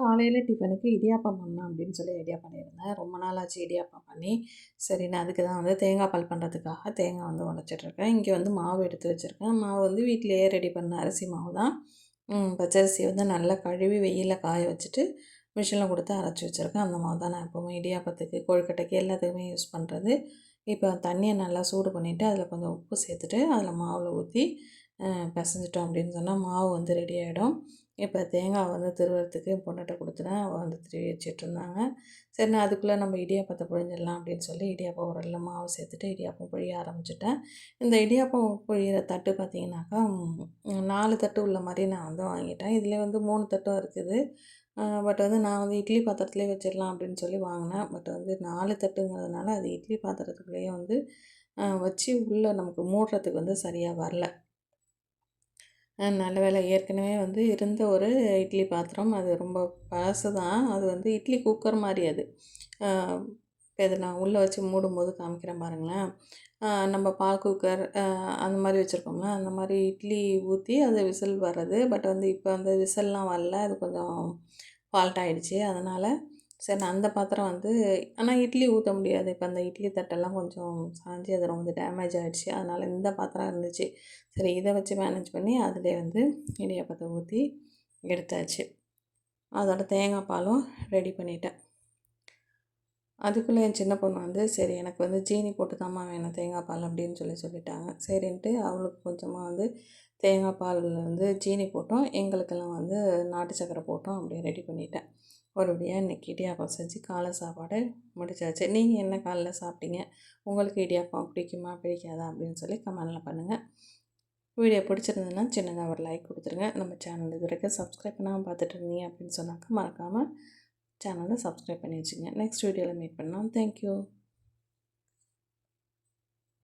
காலையில டிஃபனுக்கு இடியாப்பம் பண்ணலாம் அப்படின்னு சொல்லி ஐடியா பண்ணியிருந்தேன். ரொம்ப நாள் ஆச்சு இடியாப்பம் பண்ணி. சரி நான் அதுக்கு தான் வந்து தேங்காய் பால் பண்ணுறதுக்காக தேங்காய் வந்து உடைச்சிட்ருக்கேன். இங்கே வந்து மாவு எடுத்து வச்சுருக்கேன். மாவு வந்து வீட்டிலேயே ரெடி பண்ண அரிசி மாவு தான். பச்சரிசியை வந்து நல்லா கழுவி வெயிலில் காய வச்சுட்டு மிஷினில் கொடுத்து அரைச்சி வச்சுருக்கேன். அந்த மாவு தான் நான் எப்போவுமே இடியாப்பத்துக்கு, கொழுக்கட்டைக்கு எல்லாத்துக்குமே யூஸ் பண்ணுறது. இப்போ தண்ணியை நல்லா சூடு பண்ணிவிட்டு அதில் கொஞ்சம் உப்பு சேர்த்துட்டு அதில் மாவில் ஊற்றி பிசைஞ்சிட்டோம் அப்படின்னு சொன்னால் மாவு வந்து ரெடி ஆகிடும். இப்போ தேங்காய் வந்து திருவுறதுக்கு என் பொண்ணுகிட்ட கொடுத்துட்டேன். அவள் வந்து திருவி வச்சிட்ருந்தாங்க. சரி நான் அதுக்குள்ளே நம்ம இடியாப்பத்தை புழிஞ்சிடலாம் அப்படின்னு சொல்லி இடியாப்பம் உரல்ல மாவு சேர்த்துட்டு இடியாப்பம் புழிய ஆரம்பிச்சிட்டேன். இந்த இடியாப்பம் புழியிற தட்டு பார்த்திங்கனாக்கா 4 தட்டு உள்ள மாதிரி நான் வந்து வாங்கிட்டேன். இதில் வந்து 3 தட்டும் இருக்குது. பட் வந்து நான் வந்து இட்லி பாத்திரத்துலேயே வச்சிடலாம் அப்படின்னு சொல்லி வாங்கினேன். பட் வந்து 4 தட்டுங்கிறதுனால அது இட்லி பாத்திரத்துக்குள்ளேயே வந்து வச்சு உள்ளே நமக்கு மூடுறதுக்கு வந்து சரியாக வரல. நல்ல வேளை ஏற்கனவே வந்து இருந்த ஒரு இட்லி பாத்திரம். அது ரொம்ப பழசு தான். அது வந்து இட்லி குக்கர் மாரி அது. இப்போ இதை நான் உள்ளே வச்சு மூடும்போது காமிக்கிறேன் பாருங்களேன். நம்ம பால் குக்கர் அந்த மாதிரி வச்சுருக்கோம்ல, அந்த மாதிரி இட்லி ஊற்றி அது விசில் வர்றது. பட் வந்து இப்போ அந்த விசில்லாம் வரல. அது கொஞ்சம் ஃபால்ட் ஆகிடுச்சு. அதனால் சரி நான் அந்த பாத்திரம் வந்து ஆனால் இட்லி ஊற்ற முடியாது. இப்போ அந்த இட்லி தட்டெல்லாம் கொஞ்சம் சாஞ்சு அது ரொம்ப டேமேஜ் ஆகிடுச்சு. அதனால் இந்த பாத்திரம் இருந்துச்சு. சரி இதை வச்சு மேனேஜ் பண்ணி அதிலே வந்து இடியாப்பத்தை ஊற்றி எடுத்தாச்சு. அதோட தேங்காய் பாலும் ரெடி பண்ணிட்டேன். அதுக்குள்ளே என் சின்ன பொண்ணு வந்து சரி எனக்கு வந்து ஜீனி போட்டு தாம்மா வேணும் தேங்காய் பால் அப்படின்னு சொல்லிட்டாங்க. சரின்ட்டு அவளுக்கு கொஞ்சமாக வந்து தேங்காய் பாலில் வந்து ஜீனி போட்டோம். எங்களுக்கெல்லாம் வந்து நாட்டு சக்கரை போட்டோம். அப்படியே ரெடி பண்ணிட்டேன். ஒருபடியாக இன்றைக்கி இடியாப்பம் செஞ்சு காலை சாப்பாடு முடிச்சாச்சு. நீங்கள் என்ன காலைல சாப்பிட்டீங்க? உங்களுக்கு இடியாப்பம் பிடிக்குமா பிடிக்காதா அப்படின்னு சொல்லி கமெண்டில் பண்ணுங்கள். வீடியோ பிடிச்சிருந்ததுன்னா சின்னதாக ஒரு லைக் கொடுத்துருங்க. நம்ம சேனல் இது வரைக்கும் சப்ஸ்கிரைப் பண்ணாமல் பார்த்துட்டு இருந்தீங்க அப்படின்னு சொன்னாக்கா மறக்காமல் சேனலை சப்ஸ்கிரைப் பண்ணி வச்சுங்க. நெக்ஸ்ட் வீடியோவில் மீட் பண்ணலாம். தேங்க்யூ.